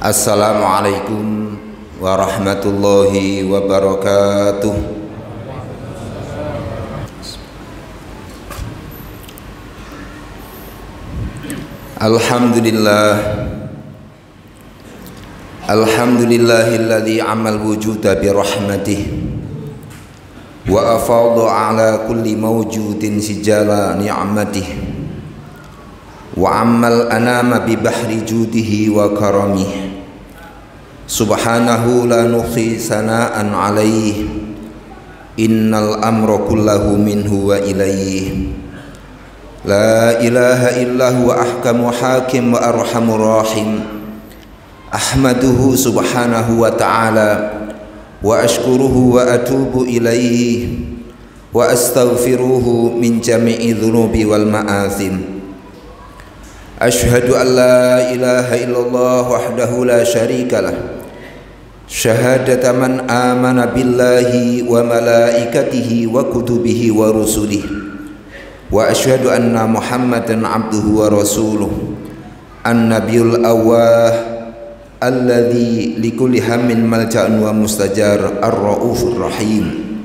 Assalamualaikum warahmatullahi wabarakatuh. Alhamdulillahilladzi amal wujuda birahmatih wa afadha ala kulli mawjudin sijala ni'matih wa ammal anama bi bahri judihi wa karamih. Subhanahu la nukhsi sana'an alaih, innal amra kullahu minhu wa ilaih. La ilaha illa huwa ahkamu hakim wa arhamur rahim. Ahmaduhu subhanahu wa ta'ala wa ashkuruhu wa atubu ilaih wa astaghfiruhu min jami'i dhunubi wal ma'athim. Ashhadu an la ilaha illallah wahdahu la syarika lah, syahadata man amana billahi wa malaikatihi wa kutubihi wa rusulihi, wa ashhadu anna muhammadan abduhu wa rasuluh, an-nabiyul awwah alladhi likulli hammin malja'un wa mustajar, ar-raufur rahim.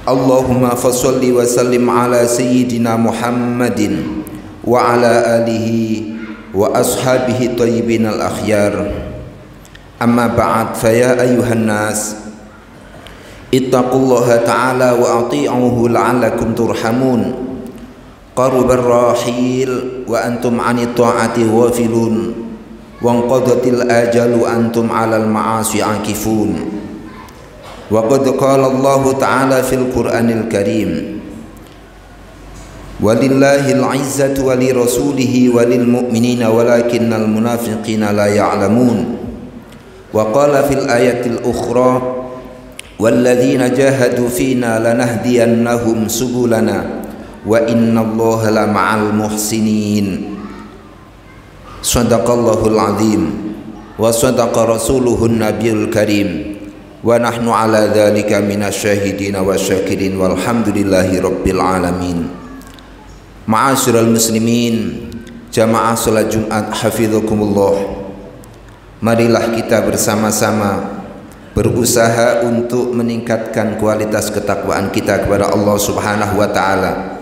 Allahumma fassalli wa sallim ala sayyidina Muhammadin wa ala alihi wa ashabihi tayyibin al-akhyar. Amma ba'd, fa ya ayuhan nas ittaqullaha ta'ala wa ati'uhu la'allakum turhamun. Qarubar rahil wa antum 'anit ta'ati ghafilun, wa anqadatil ajalu antum 'alal ma'asi 'akifun. Wa qad qala Allah ta'ala fil Qur'anil Karim, walillahil 'izzatu wa lirasulihi wa lil mu'minina walakinnal munafiqina la ya'lamun. Wa qala fil ayatil ukhra, walladzina jahadu fina lanahdiyannahum subulana wa innallaha la ma'al muhsinin. Shadaqallahul azim wa shadaqa rasuluhun nabiyul karim wa nahnu ala dzalika minasyahidin wa syakirin walhamdulillahi rabbil alamin. Ma'asyiral muslimin, jamaah salat Jumat hafizakumullah, marilah kita bersama-sama berusaha untuk meningkatkan kualitas ketakwaan kita kepada Allah Subhanahu wa taala.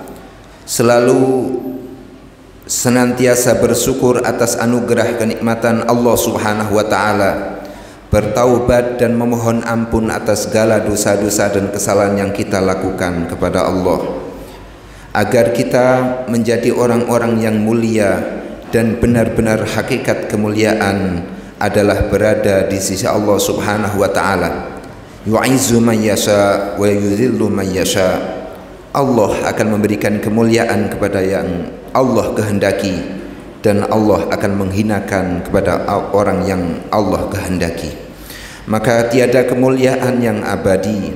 Selalu senantiasa bersyukur atas anugerah kenikmatan Allah Subhanahu wa taala, bertaubat dan memohon ampun atas segala dosa-dosa dan kesalahan yang kita lakukan kepada Allah, agar kita menjadi orang-orang yang mulia dan benar-benar hakikat kemuliaan adalah berada di sisi Allah Subhanahu wa taala. Yu'izzu man yasha wa yudhillu man yasha. Allah akan memberikan kemuliaan kepada yang Allah kehendaki, dan Allah akan menghinakan kepada orang yang Allah kehendaki. Maka tiada kemuliaan yang abadi,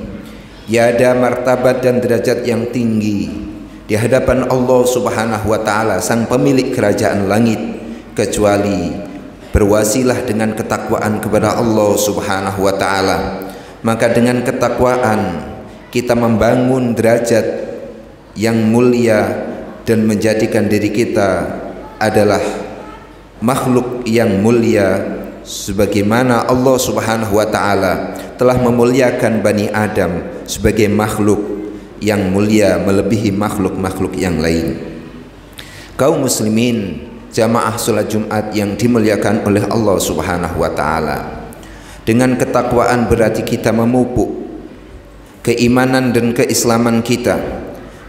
tiada martabat dan derajat yang tinggi di hadapan Allah Subhanahu wa taala, sang pemilik kerajaan langit, kecuali berwasilah dengan ketakwaan kepada Allah Subhanahu wa taala. Maka dengan ketakwaan kita membangun derajat yang mulia dan menjadikan diri kita adalah makhluk yang mulia, sebagaimana Allah Subhanahu wa taala telah memuliakan Bani Adam sebagai makhluk yang mulia melebihi makhluk-makhluk yang lain. Kaum muslimin, jamaah salat Jumat yang dimuliakan oleh Allah Subhanahu wa taala, dengan ketakwaan berarti kita memupuk keimanan dan keislaman kita,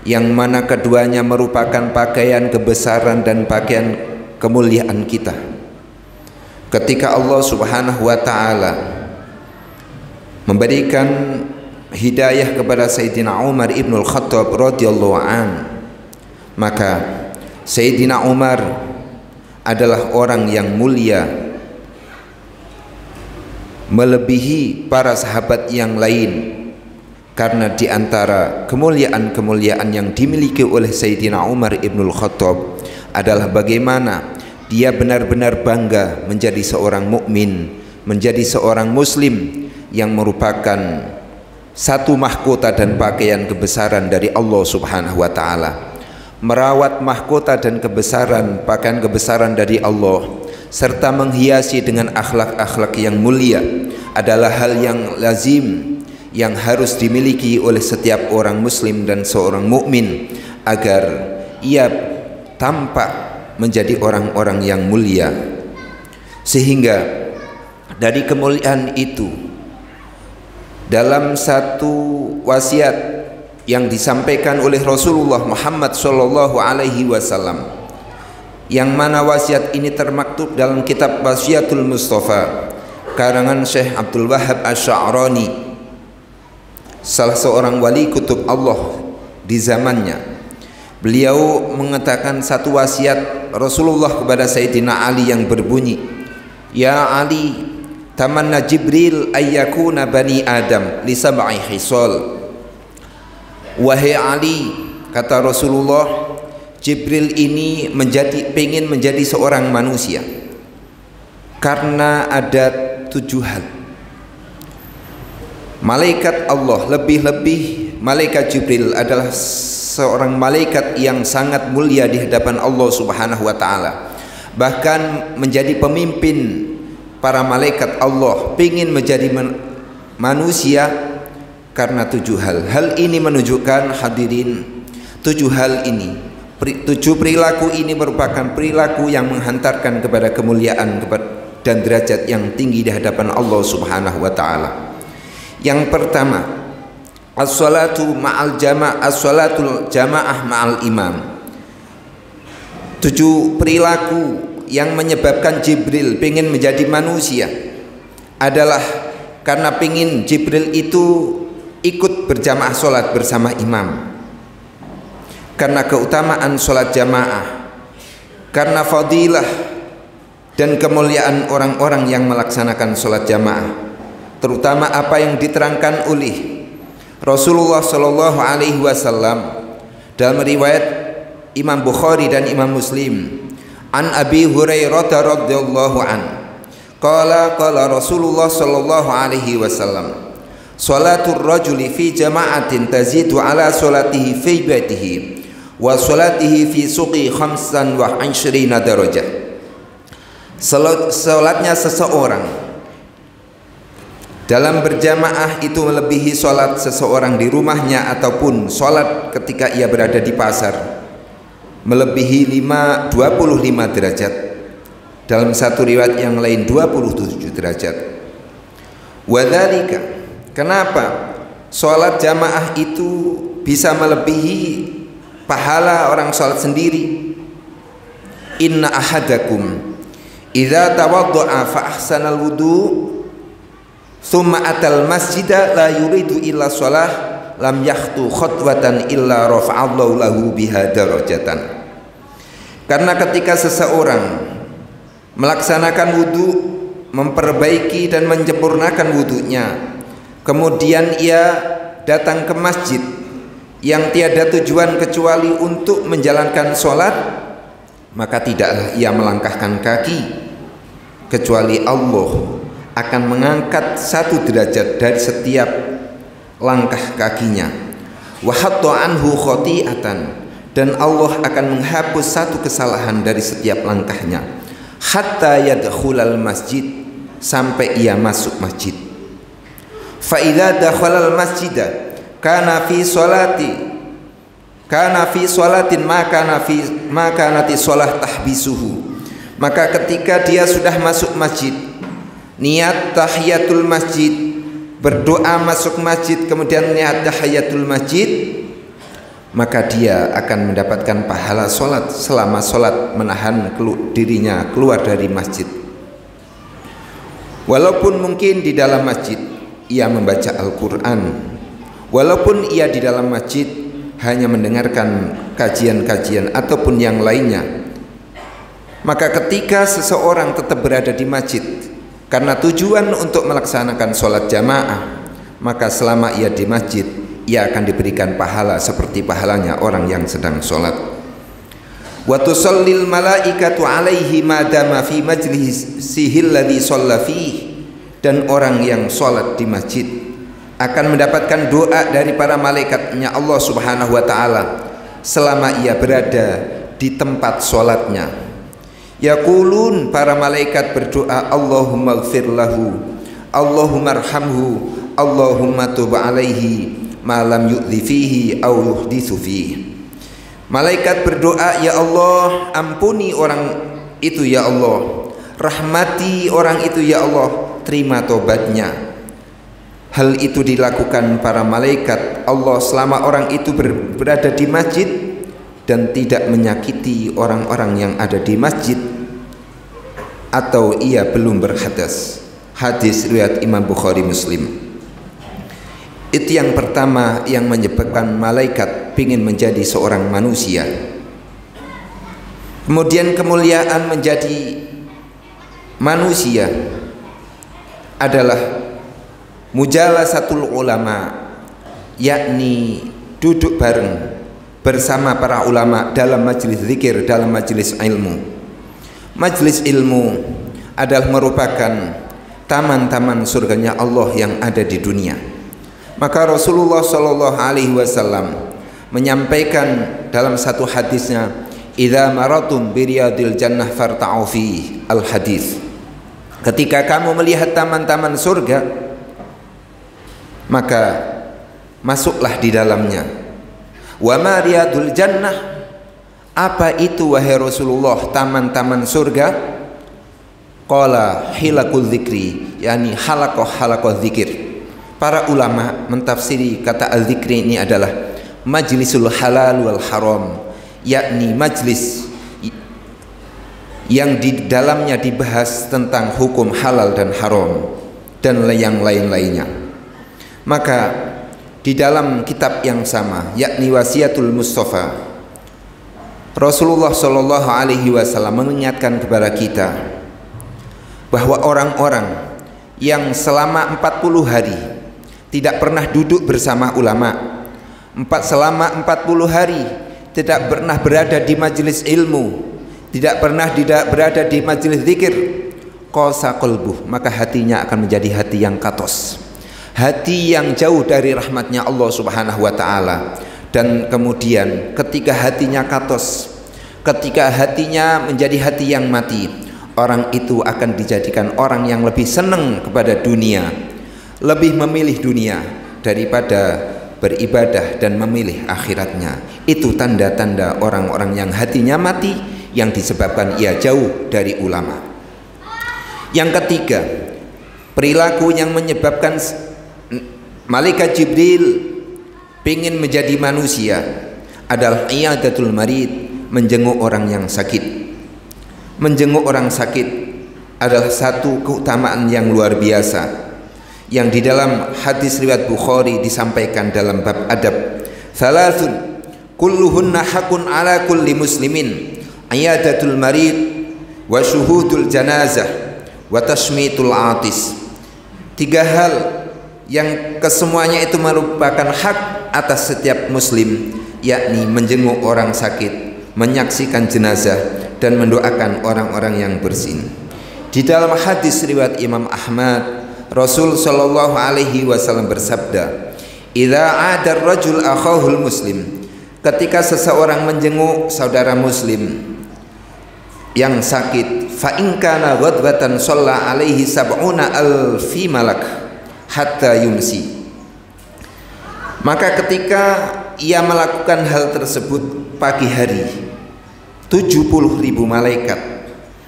yang mana keduanya merupakan pakaian kebesaran dan pakaian kemuliaan kita. Ketika Allah Subhanahu wa taala memberikan hidayah kepada Sayyidina Umar ibn al-Khattab radhiyallahu an, maka Sayyidina Umar adalah orang yang mulia, melebihi para sahabat yang lain, karena di antara kemuliaan-kemuliaan yang dimiliki oleh Sayyidina Umar ibnul Khattab adalah bagaimana dia benar-benar bangga menjadi seorang mukmin, menjadi seorang muslim yang merupakan satu mahkota dan pakaian kebesaran dari Allah Subhanahu wa taala. Merawat mahkota dan kebesaran, pakaian kebesaran dari Allah serta menghiasi dengan akhlak-akhlak yang mulia adalah hal yang lazim, yang harus dimiliki oleh setiap orang muslim dan seorang mukmin agar ia tampak menjadi orang-orang yang mulia. Sehingga dari kemuliaan itu, dalam satu wasiat yang disampaikan oleh Rasulullah Muhammad sallallahu alaihi wasallam, yang mana wasiat ini termaktub dalam kitab Wasiatul Mustafa karangan Syekh Abdul Wahab Asy-Sya'rani, salah seorang wali kutub Allah di zamannya. Beliau mengatakan satu wasiat Rasulullah kepada Sayyidina Ali yang berbunyi, "Ya Ali, tamanna Jibril ayyakuna bani Adam li sab'i khisal." Wahai Ali, kata Rasulullah, Jibril ini pengen menjadi seorang manusia karena ada 7 hal. Malaikat Allah, lebih-lebih malaikat Jibril adalah seorang malaikat yang sangat mulia di hadapan Allah Subhanahu wa taala. Bahkan menjadi pemimpin para malaikat Allah, ingin menjadi manusia karena 7 hal. Hal ini menunjukkan, hadirin, 7 hal ini, 7 perilaku ini merupakan perilaku yang menghantarkan kepada kemuliaan dan derajat yang tinggi di hadapan Allah Subhanahu wa taala. Yang pertama, as-salatu ma'al as-salatul jamaah ma'al imam. 7 perilaku yang menyebabkan Jibril ingin menjadi manusia adalah karena ingin Jibril itu ikut berjamaah sholat bersama imam, karena keutamaan sholat jamaah, karena fadilah dan kemuliaan orang-orang yang melaksanakan sholat jamaah, terutama apa yang diterangkan oleh Rasulullah Shallallahu Alaihi Wasallam dalam riwayat Imam Bukhari dan Imam Muslim. An Abi Hurairah radhiyallahu an qala Rasulullah sallallahu alaihi wasallam, salatul rajuli fi jama'atin tazidu ala salatihi fi baitihi wa salatihi fi suqi 25 darajah. Salatnya seseorang dalam berjamaah itu melebihi salat seseorang di rumahnya ataupun salat ketika ia berada di pasar, melebihi 25 derajat. Dalam satu riwayat yang lain 27 derajat. Wadzalika, kenapa sholat jamaah itu bisa melebihi pahala orang sholat sendiri? Inna ahadakum idza tawadda'a fa ahsanal wudu thumma atal masjida la yuridu illa shalah lam yakhtu khutwatan illa rafa'allahu lahu biha darajatan. Karena ketika seseorang melaksanakan wudu, memperbaiki dan menyempurnakan wudunya, kemudian ia datang ke masjid yang tiada tujuan kecuali untuk menjalankan sholat, maka tidaklah ia melangkahkan kaki kecuali Allah akan mengangkat 1 derajat dari setiap langkah kakinya. Wa hatta anhu khati'atan, dan Allah akan menghapus 1 kesalahan dari setiap langkahnya, hatta yadkhulal masjid, sampai ia masuk masjid. Fa idza dakhalal masjida kana fi sholatin ma kanati sholah tahbisuhu, maka ketika dia sudah masuk masjid, niat tahiyatul masjid, berdoa masuk masjid, kemudian niat tahiyatul masjid, maka dia akan mendapatkan pahala sholat selama sholat menahan dirinya keluar dari masjid. Walaupun mungkin di dalam masjid ia membaca Al-Quran, walaupun ia di dalam masjid hanya mendengarkan kajian-kajian ataupun yang lainnya, Maka ketika seseorang tetap berada di masjid karena tujuan untuk melaksanakan sholat jamaah, maka selama ia di masjid, ia akan diberikan pahala seperti pahalanya orang yang sedang sholat. Wa tusallil malaikatu alaihi madama fi majlisihi alladhi shalla fihi, dan orang yang sholat di masjid akan mendapatkan doa dari para malaikatnya Allah Subhanahu wa ta'ala selama ia berada di tempat sholatnya. Yaqulun, para malaikat berdoa, Allahumma ighfir lahu, Allahumma arhamhu, Allahumma tub alaihi ma lam yu'dhi fihi aw yuhdithu fihi. Malaikat berdoa, ya Allah, ampuni orang itu ya Allah, rahmati orang itu ya Allah, terima tobatnya. Hal itu dilakukan para malaikat Allah selama orang itu berada di masjid dan tidak menyakiti orang-orang yang ada di masjid atau ia belum berhadas. Hadis riwayat Imam Bukhari Muslim. Itu yang pertama yang menyebabkan malaikat ingin menjadi seorang manusia. Kemudian kemuliaan menjadi manusia adalah mujalasatul ulama, yakni duduk bareng bersama para ulama dalam majelis zikir, dalam majelis ilmu. Majelis ilmu adalah merupakan taman-taman surganya Allah yang ada di dunia. Maka Rasulullah Shallallahu Alaihi Wasallam menyampaikan dalam satu hadisnya, idza maratum biriyadil jannah farta'u fi al hadis. Ketika kamu melihat taman-taman surga, maka masuklah di dalamnya. Wa ma riyadul jannah, apa itu wahai Rasulullah taman-taman surga? Qala hilakul dzikri, yakni halaqah dzikir. Para ulama mentafsiri kata al-dzikri ini adalah majlisul halal wal haram, yakni majlis yang di dalamnya dibahas tentang hukum halal dan haram dan yang lain-lainnya. Maka di dalam kitab yang sama, yakni Wasiatul Mustafa, Rasulullah Shallallahu Alaihi Wasallam mengingatkan kepada kita bahwa orang-orang yang selama 40 hari tidak pernah duduk bersama ulama, selama 40 hari tidak pernah berada di majelis ilmu, tidak pernah berada di majelis zikir, qasa qalbuh, maka hatinya akan menjadi hati yang katos, hati yang jauh dari rahmatnya Allah Subhanahu wa ta'ala. Dan kemudian ketika hatinya katos, ketika hatinya menjadi hati yang mati, orang itu akan dijadikan orang yang lebih senang kepada dunia, lebih memilih dunia daripada beribadah dan memilih akhiratnya. Itu tanda-tanda orang-orang yang hatinya mati, yang disebabkan ia jauh dari ulama. Yang ketiga, perilaku yang menyebabkan malaikat Jibril ingin menjadi manusia adalah iyadatul marid, menjenguk orang yang sakit. Menjenguk orang sakit adalah satu keutamaan yang luar biasa yang di dalam hadis riwayat Bukhari disampaikan dalam bab adab. Thalathun kulluhunna hakun ala kulli muslimin, iyadatul marid wa syuhudul janazah wa tashmitul atis. 3 hal yang kesemuanya itu merupakan hak atas setiap muslim, yakni menjenguk orang sakit, menyaksikan jenazah, dan mendoakan orang-orang yang bersin. Di dalam hadis riwayat Imam Ahmad, Rasul Shallallahu Alaihi Wasallam bersabda, idza adar rajul akhahul muslim, ketika seseorang menjenguk saudara muslim yang sakit, fa in kana ghadbatan shalla alaihi sab'una alfi malak hatta yumsi, maka ketika ia melakukan hal tersebut pagi hari, 70.000 malaikat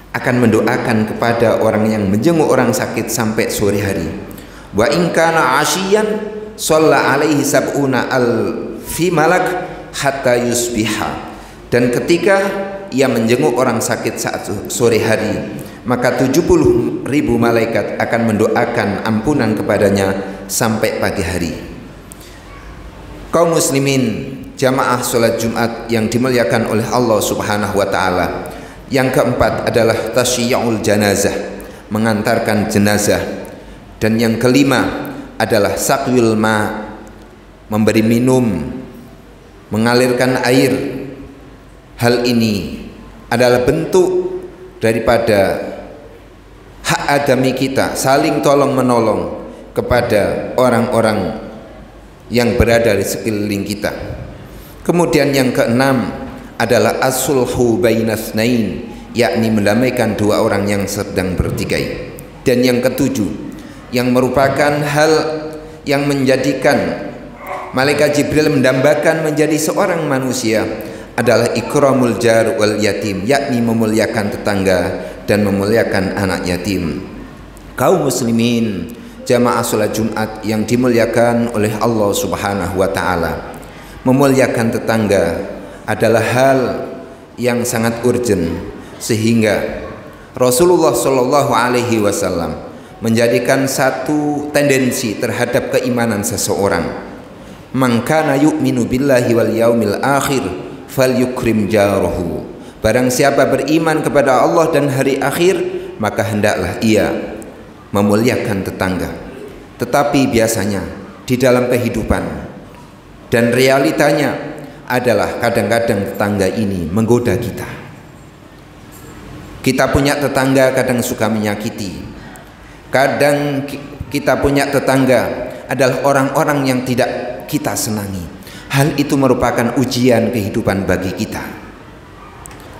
akan mendoakan kepada orang yang menjenguk orang sakit sampai sore hari. Wa in kana asyian shalla alaihi sab'una alfi malak hatta yusbiha, dan ketika ia menjenguk orang sakit saat sore hari, maka 70.000 malaikat akan mendoakan ampunan kepadanya sampai pagi hari. Kaum muslimin jamaah sholat Jumat yang dimuliakan oleh Allah Subhanahu wa ta'ala, Yang keempat adalah tasyiya'ul janazah, mengantarkan jenazah. Dan yang kelima adalah saqyul ma, memberi minum, mengalirkan air. Hal ini adalah bentuk daripada hak adami kita, saling tolong menolong kepada orang-orang yang berada di sekeliling kita. Kemudian yang keenam adalah as-sulhu bainasnain, yakni mendamaikan dua orang yang sedang bertikai. Dan yang ketujuh, yang merupakan hal yang menjadikan malaikat Jibril mendambakan menjadi seorang manusia adalah ikramul jar wal yatim, yakni memuliakan tetangga dan memuliakan anak yatim. Kaum muslimin jamaah salat Jumat yang dimuliakan oleh Allah Subhanahu wa taala, memuliakan tetangga adalah hal yang sangat urgent, sehingga Rasulullah Shallallahu alaihi wasallam menjadikan satu tendensi terhadap keimanan seseorang. Man kana yu'minu billahi wal yaumil akhir falyukrim jarahu. Barang siapa beriman kepada Allah dan hari akhir, maka hendaklah ia memuliakan tetangga. Tetapi biasanya di dalam kehidupan dan realitanya adalah kadang-kadang tetangga ini menggoda kita. Kita punya tetangga kadang suka menyakiti. Kadang kita punya tetangga adalah orang-orang yang tidak kita senangi. Hal itu merupakan ujian kehidupan bagi kita.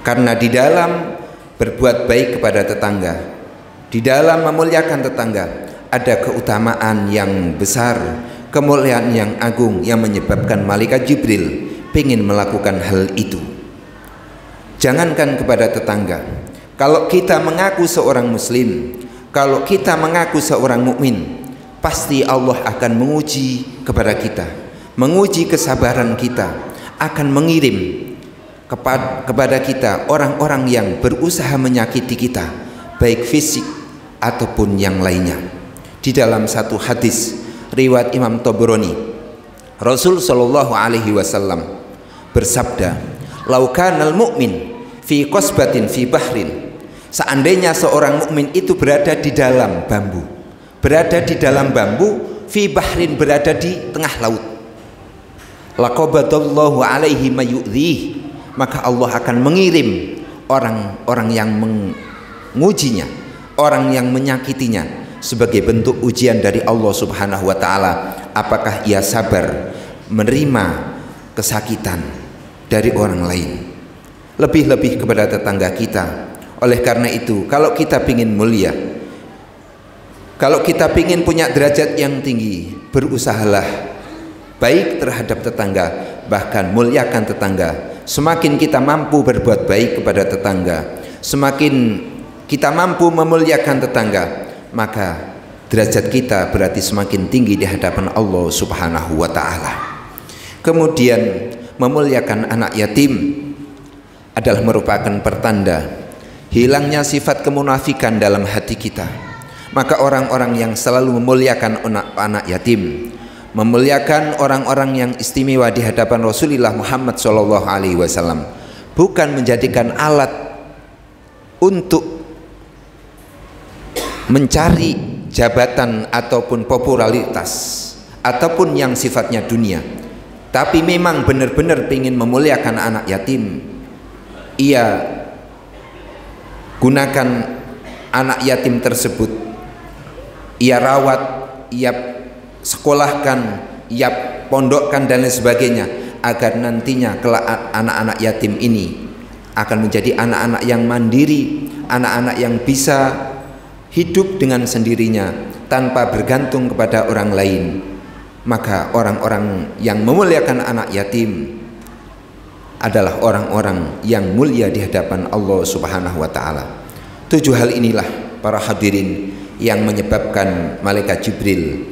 Karena di dalam berbuat baik kepada tetangga, di dalam memuliakan tetangga, ada keutamaan yang besar, kemuliaan yang agung yang menyebabkan malaikat Jibril ingin melakukan hal itu. Jangankan kepada tetangga, kalau kita mengaku seorang muslim, kalau kita mengaku seorang mukmin, pasti Allah akan menguji kepada kita, menguji kesabaran kita, akan mengirim kepada kita orang-orang yang berusaha menyakiti kita, baik fisik ataupun yang lainnya. Di dalam satu hadis riwayat Imam Tabrani, Rasul sallallahu alaihi wasallam bersabda, "Lau kanal mu'min fi qasbatin fi bahrin." Seandainya seorang mukmin itu berada di dalam bambu, berada di dalam bambu, fi bahrin, berada di tengah laut, laqabadallahu alaihi mayu'dhih, maka Allah akan mengirim orang-orang yang mengujinya, orang yang menyakitinya, sebagai bentuk ujian dari Allah Subhanahu wa taala, apakah ia sabar menerima kesakitan dari orang lain, lebih-lebih kepada tetangga kita. Oleh karena itu, kalau kita ingin mulia, kalau kita ingin punya derajat yang tinggi, berusahalah baik terhadap tetangga, bahkan muliakan tetangga. Semakin kita mampu berbuat baik kepada tetangga, semakin kita mampu memuliakan tetangga, maka derajat kita berarti semakin tinggi di hadapan Allah Subhanahu wa taala. Kemudian memuliakan anak yatim adalah merupakan pertanda hilangnya sifat kemunafikan dalam hati kita. Maka orang-orang yang selalu memuliakan anak yatim, memuliakan orang-orang yang istimewa di hadapan Rasulullah Muhammad SAW, bukan menjadikan alat untuk mencari jabatan ataupun popularitas ataupun yang sifatnya dunia, tapi memang benar-benar ingin memuliakan anak yatim. Ia gunakan anak yatim tersebut, ia rawat, ia sekolahkan, ia pondokkan dan lain sebagainya, agar nantinya kelak anak-anak yatim ini akan menjadi anak-anak yang mandiri, anak-anak yang bisa hidup dengan sendirinya tanpa bergantung kepada orang lain. Maka orang-orang yang memuliakan anak yatim adalah orang-orang yang mulia di hadapan Allah Subhanahu wa taala. 7 hal inilah para hadirin yang menyebabkan malaikat Jibril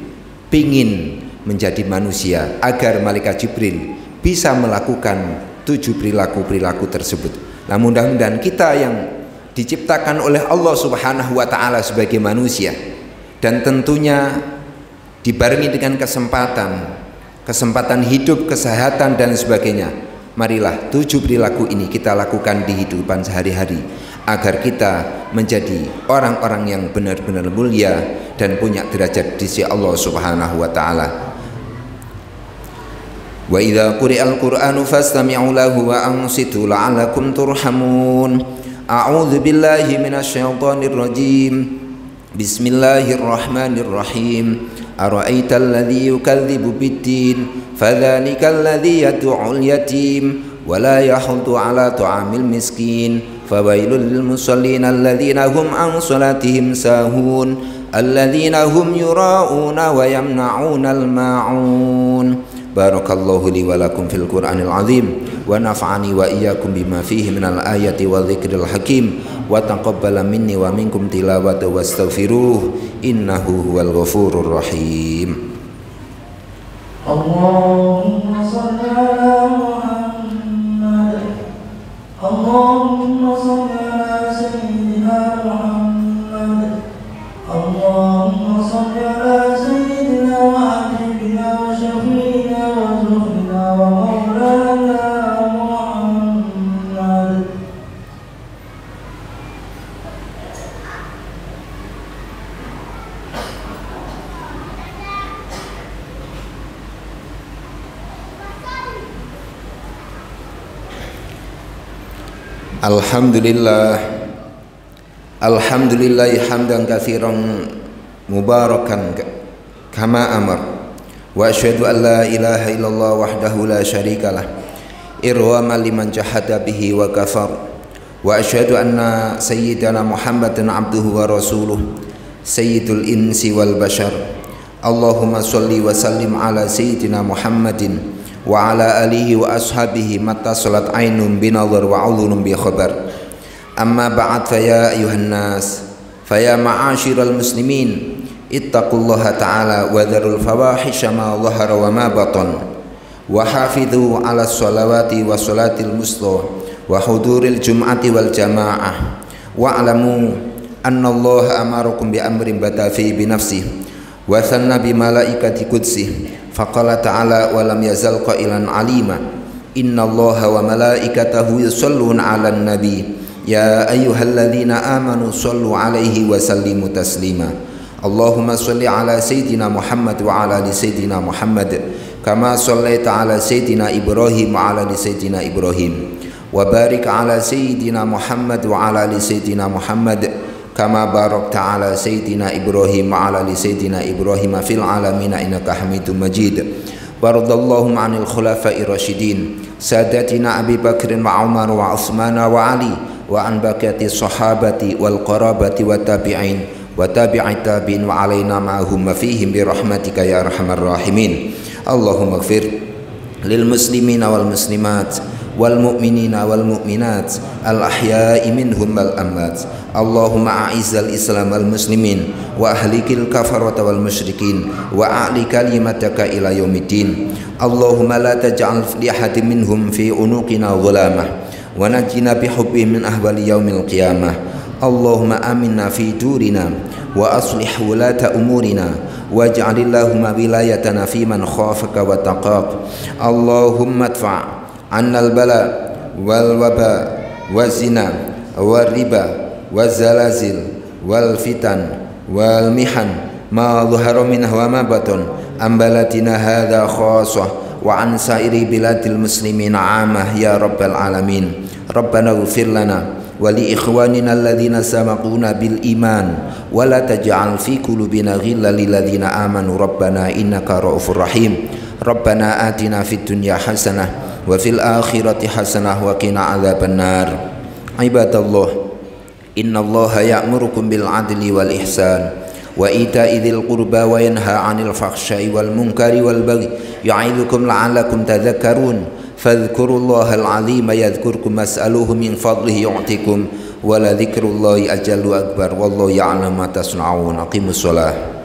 pingin menjadi manusia, agar malaikat Jibril bisa melakukan 7 perilaku-perilaku tersebut. Nah, mudah-mudahan kita yang diciptakan oleh Allah Subhanahu wa taala sebagai manusia, dan tentunya dibarengi dengan kesempatan hidup, kesehatan dan sebagainya, Marilah 7 perilaku ini kita lakukan di kehidupan sehari-hari agar kita menjadi orang-orang yang benar-benar mulia dan punya derajat di sisi Allah Subhanahu wa taala. Wa idza quri'al Qur'anu fastami'u lahu wa ansitu la'allakum turhamun. A'udzu billahi minasyaitonir rajim. Bismillahirrahmanirrahim. Ara'aital ladzi yukadzibu bid-din fadzalikal ladzi yad'ul yatim wa la yahuddu 'ala ta'amil miskin fawailul lil musallin alladzina hum an salatihim sahun alladzina hum yura'una wa yamna'unal ma'un. Barakallahu li wa lakum fil Qur'anil azim wa nafa'ani wa iyyakum bima fihi minal ayati wa dzikril hakim wa taqabbala minni wa minkum tilawatahu wastaghfiruh innahu huwal ghafurur rahim. Allahumma shalli ala Muhammad. Allahumma shalli ala sayyidina Muhammad. Allahumma shalli ala sayyidina wa habibina wa syafi'ina wa zuhrina wa maulana Muhammad. Alhamdulillah, alhamdulillah hamdan katsiran mubarakan kama amar wa asyhadu an la ilaha illallah wahdahu la syarikalah irwama liman jahada bihi wa kafar wa asyhadu anna sayyidana Muhammadan abduhu wa rasuluh sayyidul insi wal bashar. Allahumma sholli wa sallim ala sayyidina Muhammadin wa ala alihi wa ashabihi mata salat ainum binadhar wa ulunum bi khabar. Amma ba'd, fa ya ayuhan nas, fa ya ma'asyiral muslimin, ittaqullaha ta'ala wa dharul fawahisha ma dhahara wa ma batan wa hafidhu ala sholawati wa sholatil musta wa huduril jum'ati wal jamaah wa alamu anna Allah amarakum bi amrin bada fi bi nafsihi wa thanna bi malaikati qudsihi faqala ta'ala wa lam yazal qailan alima innallaha wa malaikatahu yusholluna 'alan nabi ya ayyuhalladzina amanu shollu 'alaihi wa sallimu taslima. Allahumma sholli 'ala sayyidina Muhammad wa 'ala ali sayyidina Muhammad kama shallaita 'ala sayyidina Ibrahim wa 'ala ali sayyidina Ibrahim wa barik 'ala sayyidina Muhammad wa 'ala ali sayyidina Muhammad kama barakta ala sayyidina Ibrahim wa ala ali sayyidina Ibrahim fil alamin innaka Hamidum Majid. Waradallahu 'anil khulafa'ir rasyidin sadatina Abi Bakr wa Umar wa Utsman wa Ali wa an baqiyati sahabati wal qarabati wa tabi'in wa tabi'it tabi'in wa alaina ma'hum wa fihim bi rahmatika ya arhamar rahimin. Allahumma ighfir lil muslimina wal muslimat wal mu'minina wal mu'minat al ahya'i minhum wal amwat. Allahumma a'izzal islam wal muslimin wa ahlikil kafarata wal musyrikin wa a'li kalimataka ila yaumiddin. Allahumma la taj'al li ahadin minhum fi unuqina dhulamah wa najjina bihubbihim min ahwali yaumil qiyamah. Allahumma aminna fi durina wa aslih wulata umurina waj'alillahumma wilayatana fi man khafaka wa taqaq. Allahumma adfa' annal bala wal waba waz zina wal riba waz zalazil wal fitan wal mihan ma dhahara minha wa ma batan ambalatina hadha khassah wa an sairi biladil muslimin 'amah ya rabbal alamin. Rabbana ighfir lana wa li ikhwanina alladhina sabaquna bil iman wa la taj'al fi qulubina ghillan lil ladzina amanu rabbana innaka ra'ufur rahim. Rabbana atina fid dunya hasanah wa fil akhirati hasanah wa qina adzabannar. Ibadallah, innallaha ya'murukum bil adli wal ihsan wa ita'i dzil qurba wa yanha 'anil fakhsya'i wal munkari wal baghi ya'idzukum la'allakum tadhakkarun. Fadhkurullahal 'azima yadhkurkum was'aluhu min fadlihi yu'tikum wa la dzikrullahi ajallu akbar wallahu ya'lamu ma tasna'un. Aqimus shalah.